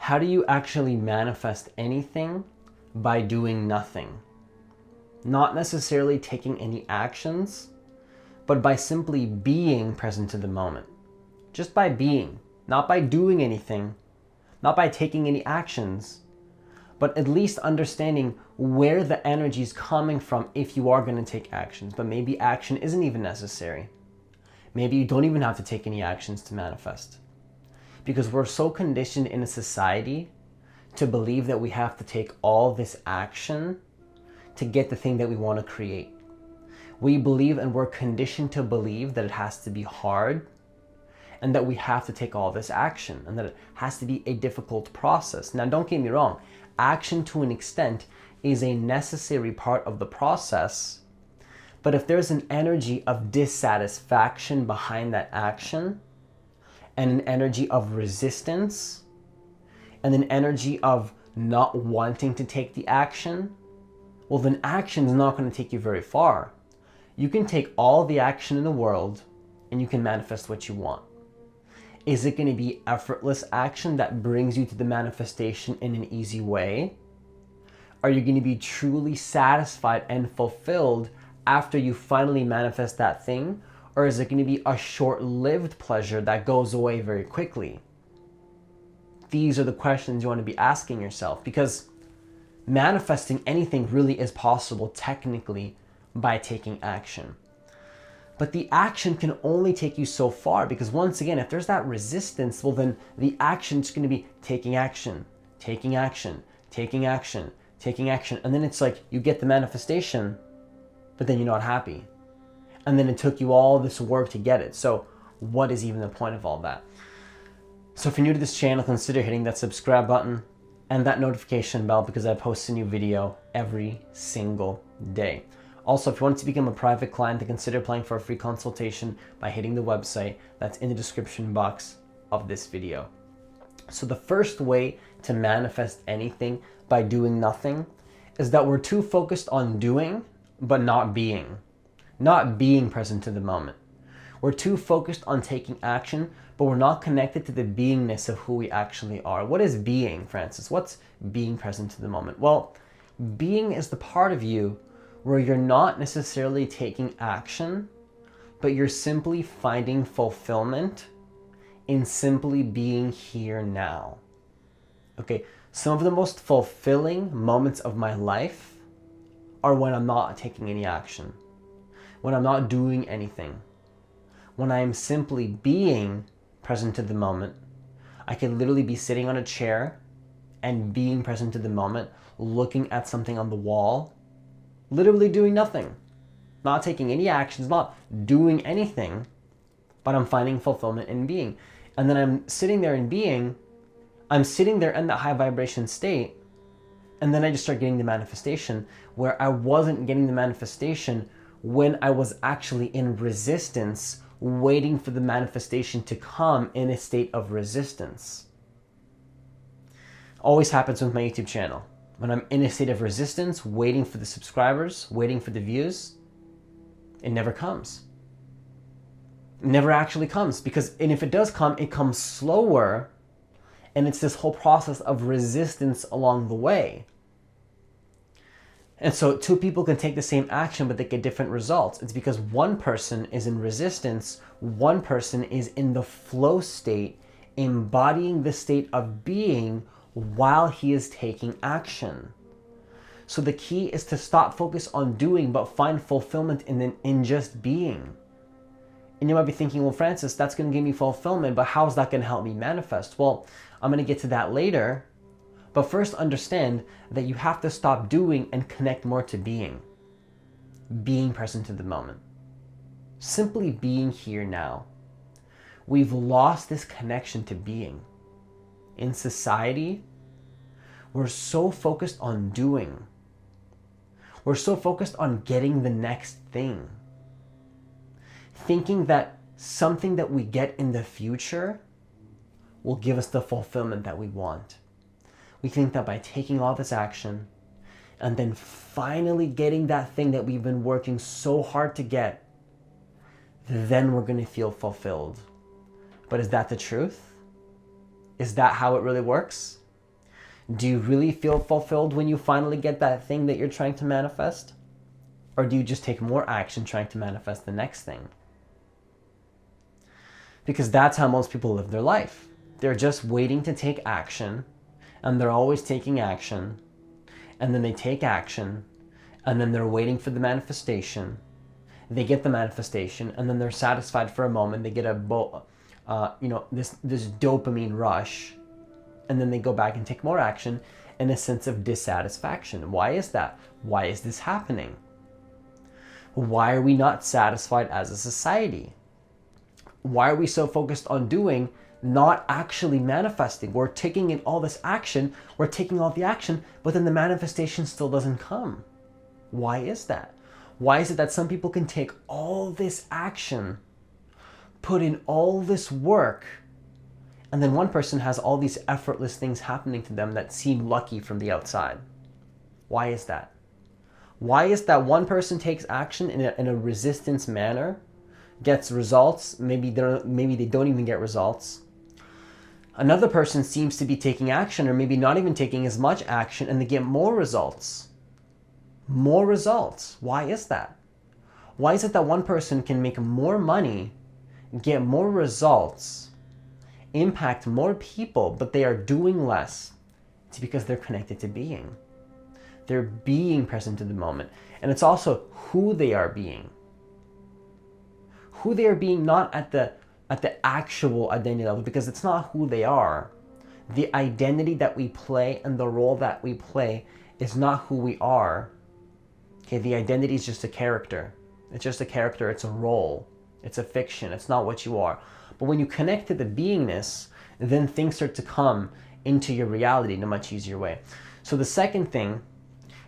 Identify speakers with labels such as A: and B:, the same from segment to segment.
A: How do you actually manifest anything? By doing nothing. Not necessarily taking any actions, but by simply being present to the moment. Just by being, not by doing anything, not by taking any actions, but at least understanding where the energy is coming from if you are going to take actions. But maybe action isn't even necessary. Maybe you don't even have to take any actions to manifest. Because we're so conditioned in a society to believe that we have to take all this action to get the thing that we want to create. We believe, and we're conditioned to believe, that it has to be hard and that we have to take all this action and that it has to be a difficult process. Now, don't get me wrong. Action, to an extent, is a necessary part of the process. But if there's an energy of dissatisfaction behind that action, and an energy of resistance, and an energy of not wanting to take the action, well, then action is not going to take you very far. You can take all the action in the world and you can manifest what you want. Is it going to be effortless action that brings you to the manifestation in an easy way? Are you going to be truly satisfied and fulfilled after you finally manifest that thing? Or is it going to be a short-lived pleasure that goes away very quickly? These are the questions you want to be asking yourself, because manifesting anything really is possible technically by taking action. But the action can only take you so far, because once again, if there's that resistance, well, then the action is going to be taking action, taking action, taking action, taking action. And then it's like you get the manifestation, but then you're not happy. And then it took you all this work to get it. So what is even the point of all that? So if you're new to this channel, consider hitting that subscribe button and that notification bell, because I post a new video every single day. Also, if you want to become a private client, then consider applying for a free consultation by hitting the website that's in the description box of this video. So the first way to manifest anything by doing nothing is that we're too focused on doing, but not being present to the moment. We're too focused on taking action, but we're not connected to the beingness of who we actually are. What is being, Francis? What's being present to the moment? Well, being is the part of you where you're not necessarily taking action, but you're simply finding fulfillment in simply being here now. Okay, some of the most fulfilling moments of my life are when I'm not taking any action, when I'm not doing anything, when I am simply being present to the moment. I could literally be sitting on a chair and being present to the moment, looking at something on the wall, literally doing nothing, not taking any actions, not doing anything, but I'm finding fulfillment in being. And then I'm sitting there in being, I'm sitting there in that high vibration state, and then I just start getting the manifestation, where I wasn't getting the manifestation when I was actually in resistance, waiting for the manifestation to come in a state of resistance. Always happens with my YouTube channel. When I'm in a state of resistance, waiting for the subscribers, waiting for the views, it never comes. It never actually comes, and if it does come, it comes slower, and it's this whole process of resistance along the way. And so two people can take the same action, but they get different results. It's because one person is in resistance, one person is in the flow state, embodying the state of being while he is taking action. So the key is to stop focus on doing, but find fulfillment in just being. And you might be thinking, well, Francis, that's going to give me fulfillment, but how's that going to help me manifest? Well, I'm going to get to that later. But first, understand that you have to stop doing and connect more to being present to the moment. Simply being here now. We've lost this connection to being. In society, we're so focused on doing. We're so focused on getting the next thing. Thinking that something that we get in the future will give us the fulfillment that we want. We think that by taking all this action and then finally getting that thing that we've been working so hard to get, then we're going to feel fulfilled. But is that the truth? Is that how it really works? Do you really feel fulfilled when you finally get that thing that you're trying to manifest? Or do you just take more action trying to manifest the next thing? Because that's how most people live their life. They're just waiting to take action, and they're always taking action, and then they take action, and then they're waiting for the manifestation. They get the manifestation, and then they're satisfied for a moment. They get this dopamine rush, and then they go back and take more action in a sense of dissatisfaction. Why is that? Why is this happening? Why are we not satisfied as a society? Why are we so focused on doing, not actually manifesting? We're taking in all this action, we're taking all the action, but then the manifestation still doesn't come. Why is that? Why is it that some people can take all this action, put in all this work, and then one person has all these effortless things happening to them that seem lucky from the outside? Why is that? Why is that one person takes action in a resistance manner, gets results, maybe they don't even get results. Another person seems to be taking action, or maybe not even taking as much action, and they get more results. More results. Why is that? Why is it that one person can make more money, get more results, impact more people, but they are doing less? It's because they're connected to being. They're being present in the moment. And it's also who they are being. Who they are being, not at the actual identity level, because it's not who they are. The identity that we play and the role that we play is not who we are. Okay, the identity is just a character. It's just a character, it's a role. It's a fiction, it's not what you are. But when you connect to the beingness, then things start to come into your reality in a much easier way. So the second thing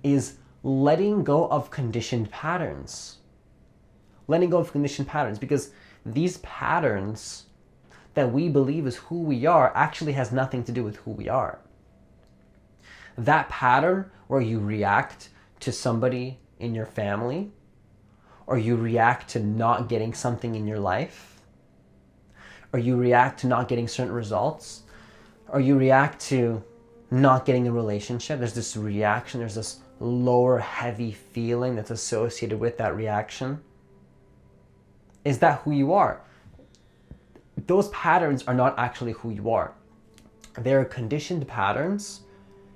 A: is letting go of conditioned patterns. Letting go of conditioned patterns, because these patterns that we believe is who we are actually has nothing to do with who we are. That pattern where you react to somebody in your family, or you react to not getting something in your life, or you react to not getting certain results, or you react to not getting a relationship, there's this reaction, there's this lower heavy feeling that's associated with that reaction. Is that who you are? Those patterns are not actually who you are. They're conditioned patterns,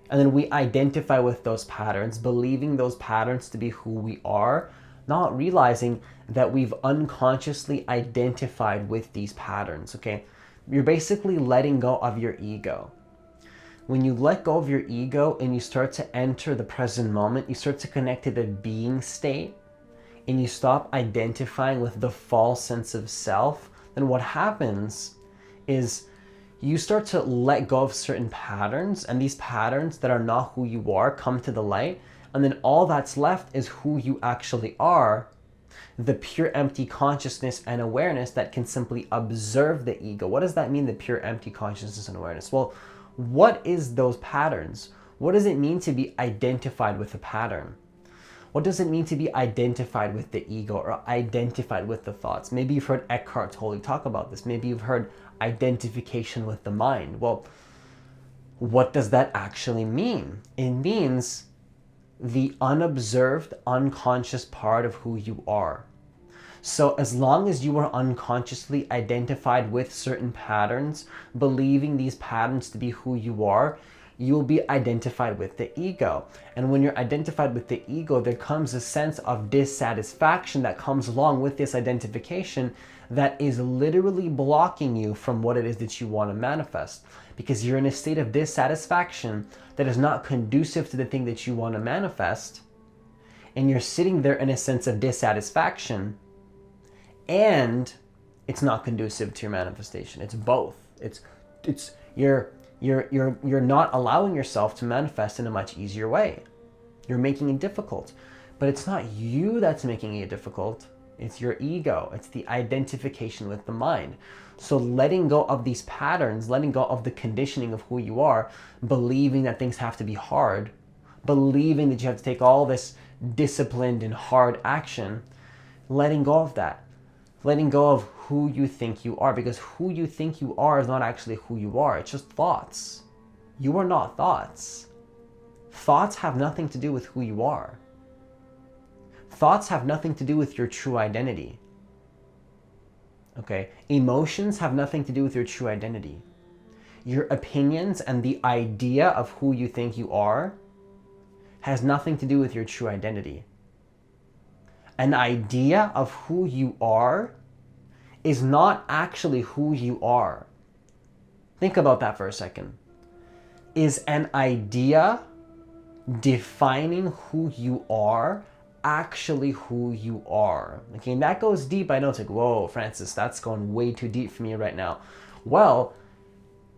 A: and then we identify with those patterns, believing those patterns to be who we are, not realizing that we've unconsciously identified with these patterns, okay? You're basically letting go of your ego. When you let go of your ego and you start to enter the present moment, you start to connect to the being state, and you stop identifying with the false sense of self, then what happens is you start to let go of certain patterns, and these patterns that are not who you are come to the light, and then all that's left is who you actually are, the pure empty consciousness and awareness that can simply observe the ego. What does that mean, the pure empty consciousness and awareness? Well, what is those patterns? What does it mean to be identified with a pattern? What does it mean to be identified with the ego or identified with the thoughts? Maybe you've heard Eckhart Tolle talk about this. Maybe you've heard identification with the mind. Well, what does that actually mean? It means the unobserved, unconscious part of who you are. So as long as you are unconsciously identified with certain patterns, believing these patterns to be who you are, you'll be identified with the ego. And when you're identified with the ego, there comes a sense of dissatisfaction that comes along with this identification that is literally blocking you from what it is that you want to manifest. Because you're in a state of dissatisfaction that is not conducive to the thing that you want to manifest. And you're sitting there in a sense of dissatisfaction, and it's not conducive to your manifestation. It's both. You're not allowing yourself to manifest in a much easier way. You're making it difficult. But it's not you that's making it difficult. It's your ego. It's the identification with the mind. So letting go of these patterns, letting go of the conditioning of who you are, believing that things have to be hard, believing that you have to take all this disciplined and hard action, letting go of that. Letting go of who you think you are, because who you think you are is not actually who you are. It's just thoughts. You are not thoughts. Thoughts have nothing to do with who you are. Thoughts have nothing to do with your true identity. Okay? Emotions have nothing to do with your true identity. Your opinions and the idea of who you think you are has nothing to do with your true identity. An idea of who you are is not actually who you are. Think about that for a second. Is an idea defining who you are actually who you are? Okay, and that goes deep. I know it's like, whoa, Francis, that's going way too deep for me right now. Well,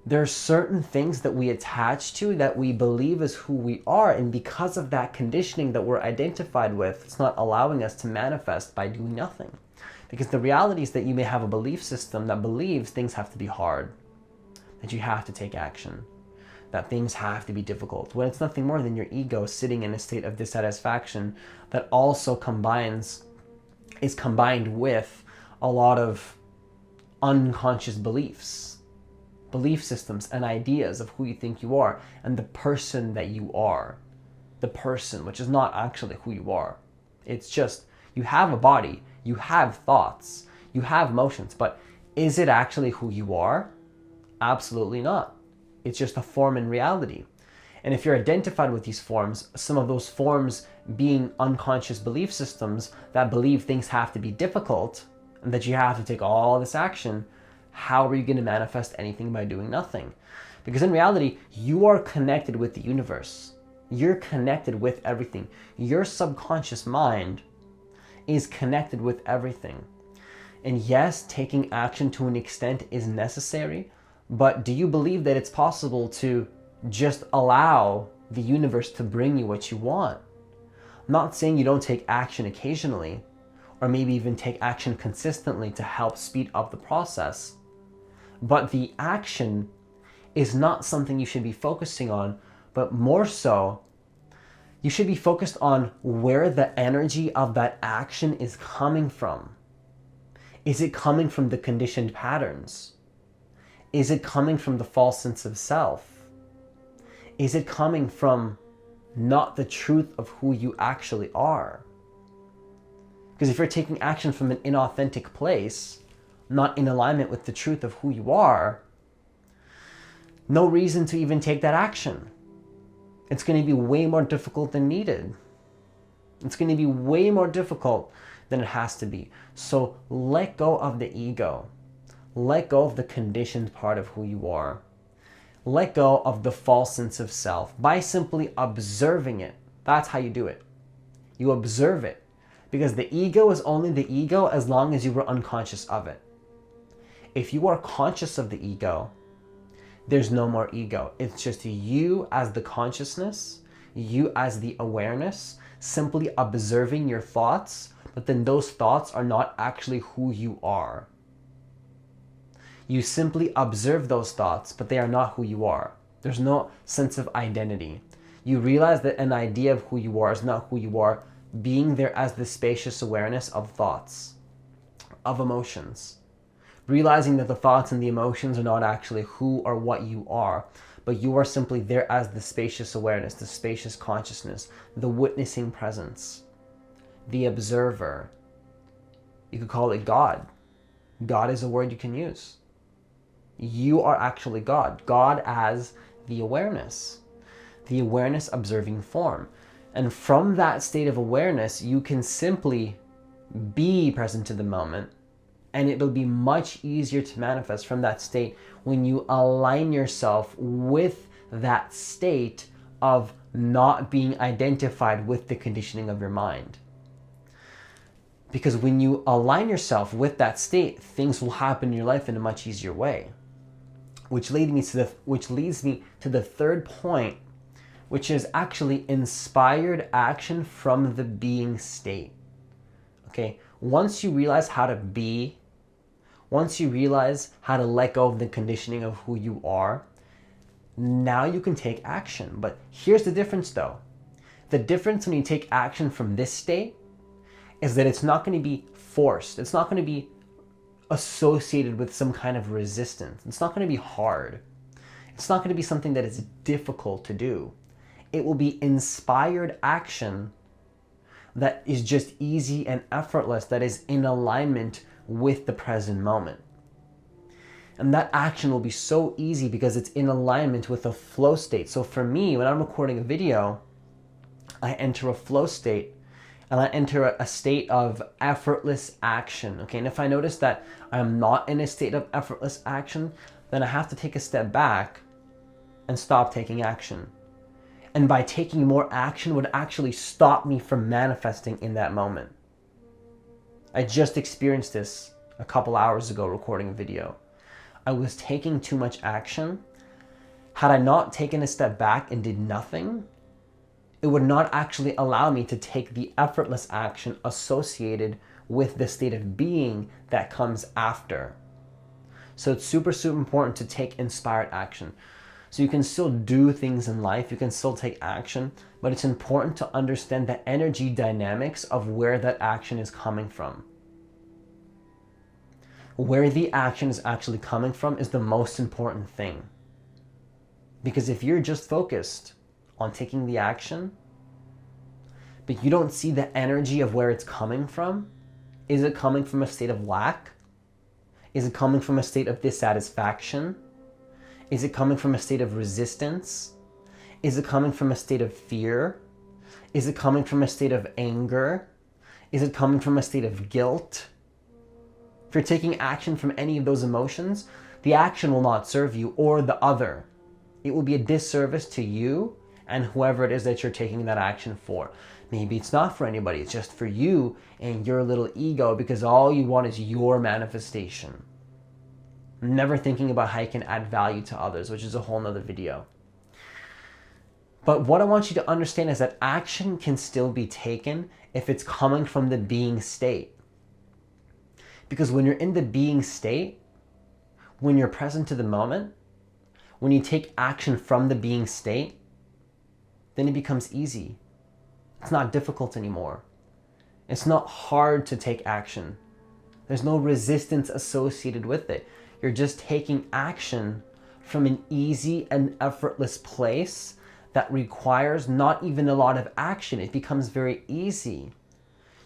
A: there are certain things that we attach to that we believe is who we are, and because of that conditioning that we're identified with, it's not allowing us to manifest by doing nothing. Because the reality is that you may have a belief system that believes things have to be hard, that you have to take action, that things have to be difficult, when it's nothing more than your ego sitting in a state of dissatisfaction that also is combined with a lot of unconscious belief systems and ideas of who you think you are and the person that you are. The person, which is not actually who you are. It's just, you have a body, you have thoughts, you have emotions, but is it actually who you are? Absolutely not. It's just a form in reality. And if you're identified with these forms, some of those forms being unconscious belief systems that believe things have to be difficult and that you have to take all this action, how are you going to manifest anything by doing nothing? Because in reality, you are connected with the universe. You're connected with everything. Your subconscious mind is connected with everything. And yes, taking action to an extent is necessary, but do you believe that it's possible to just allow the universe to bring you what you want? I'm not saying you don't take action occasionally, or maybe even take action consistently to help speed up the process. But the action is not something you should be focusing on, but more so, you should be focused on where the energy of that action is coming from. Is it coming from the conditioned patterns? Is it coming from the false sense of self? Is it coming from not the truth of who you actually are? Because if you're taking action from an inauthentic place, not in alignment with the truth of who you are, no reason to even take that action. It's going to be way more difficult than needed. It's going to be way more difficult than it has to be. So let go of the ego. Let go of the conditioned part of who you are. Let go of the false sense of self by simply observing it. That's how you do it. You observe it. Because the ego is only the ego as long as you were unconscious of it. If you are conscious of the ego, there's no more ego. It's just you as the consciousness, you as the awareness, simply observing your thoughts, but then those thoughts are not actually who you are. You simply observe those thoughts, but they are not who you are. There's no sense of identity. You realize that an idea of who you are is not who you are, being there as the spacious awareness of thoughts, of emotions. Realizing that the thoughts and the emotions are not actually who or what you are, but you are simply there as the spacious awareness, the spacious consciousness, the witnessing presence, the observer. You could call it God. God is a word you can use. You are actually God. God as the awareness observing form. And from that state of awareness, you can simply be present to the moment, and it'll be much easier to manifest from that state when you align yourself with that state of not being identified with the conditioning of your mind. Because when you align yourself with that state, things will happen in your life in a much easier way. Which leads me to the third point, which is actually inspired action from the being state. Okay, once you realize how to be, once you realize how to let go of the conditioning of who you are, now you can take action. But here's the difference though. The difference when you take action from this state is that it's not going to be forced. It's not going to be associated with some kind of resistance. It's not going to be hard. It's not going to be something that is difficult to do. It will be inspired action that is just easy and effortless, that is in alignment with the present moment. And that action will be so easy because it's in alignment with a flow state. So for me, when I'm recording a video, I enter a flow state and I enter a state of effortless action. Okay, and if I notice that I'm not in a state of effortless action, then I have to take a step back and stop taking action. And by taking more action would actually stop me from manifesting in that moment. I just experienced this a couple hours ago recording a video. I was taking too much action. Had I not taken a step back and did nothing, it would not actually allow me to take the effortless action associated with the state of being that comes after. So it's super, super important to take inspired action. So you can still do things in life, you can still take action, but it's important to understand the energy dynamics of where that action is coming from. Where the action is actually coming from is the most important thing. Because if you're just focused on taking the action, but you don't see the energy of where it's coming from, is it coming from a state of lack? Is it coming from a state of dissatisfaction? Is it coming from a state of resistance? Is it coming from a state of fear? Is it coming from a state of anger? Is it coming from a state of guilt? If you're taking action from any of those emotions, the action will not serve you or the other. It will be a disservice to you and whoever it is that you're taking that action for. Maybe it's not for anybody, it's just for you and your little ego because all you want is your manifestation. Never thinking about how you can add value to others, which is a whole nother video. But what I want you to understand is that action can still be taken if it's coming from the being state. Because when you're in the being state, when you're present to the moment, when you take action from the being state, then it becomes easy. It's not difficult anymore. It's not hard to take action. There's no resistance associated with it. You're just taking action from an easy and effortless place that requires not even a lot of action. It becomes very easy.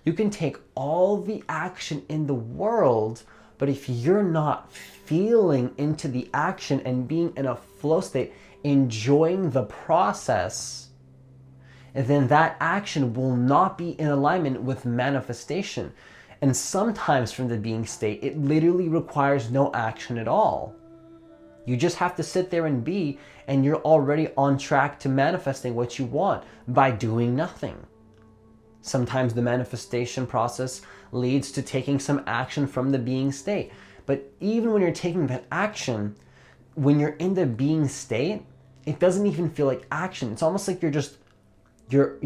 A: You can take all the action in the world, but if you're not feeling into the action and being in a flow state, enjoying the process, then that action will not be in alignment with manifestation. And sometimes from the being state, it literally requires no action at all. You just have to sit there and be, and you're already on track to manifesting what you want by doing nothing. Sometimes the manifestation process leads to taking some action from the being state. But even when you're taking that action, when you're in the being state, it doesn't even feel like action. It's almost like you're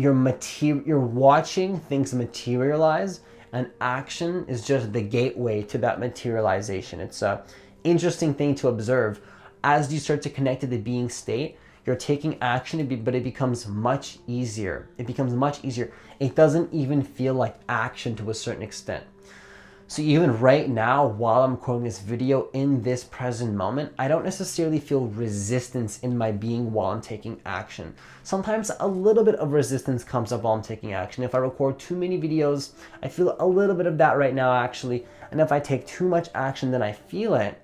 A: watching things materialize, and action is just the gateway to that materialization. It's an interesting thing to observe. As you start to connect to the being state, you're taking action, but it becomes much easier. It becomes much easier. It doesn't even feel like action to a certain extent. So even right now, while I'm recording this video in this present moment, I don't necessarily feel resistance in my being while I'm taking action. Sometimes a little bit of resistance comes up while I'm taking action. If I record too many videos, I feel a little bit of that right now actually. And if I take too much action, then I feel it.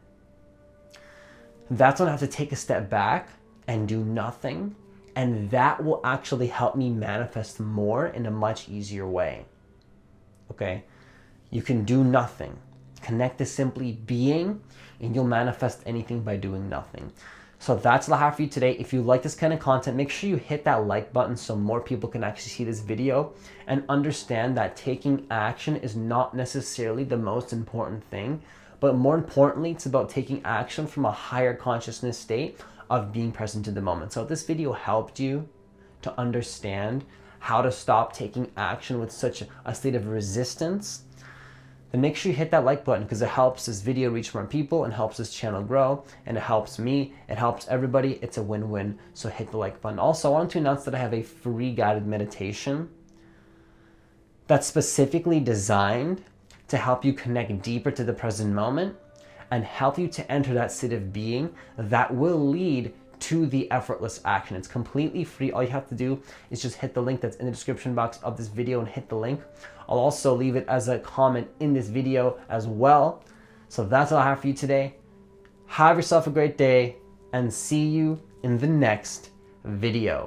A: That's when I have to take a step back and do nothing. And that will actually help me manifest more in a much easier way. Okay? You can do nothing. Connect to simply being, and you'll manifest anything by doing nothing. So that's all I have for you today. If you like this kind of content, make sure you hit that like button so more people can actually see this video and understand that taking action is not necessarily the most important thing, but more importantly, it's about taking action from a higher consciousness state of being present to the moment. So if this video helped you to understand how to stop taking action with such a state of resistance, then make sure you hit that like button because it helps this video reach more people and helps this channel grow, and it helps me, it helps everybody. It's a win-win. So hit the like button. Also, I want to announce that I have a free guided meditation that's specifically designed to help you connect deeper to the present moment and help you to enter that state of being that will lead to the effortless action. It's completely free. All you have to do is just hit the link that's in the description box of this video and hit the link. I'll also leave it as a comment in this video as well. So that's all I have for you today. Have yourself a great day and see you in the next video.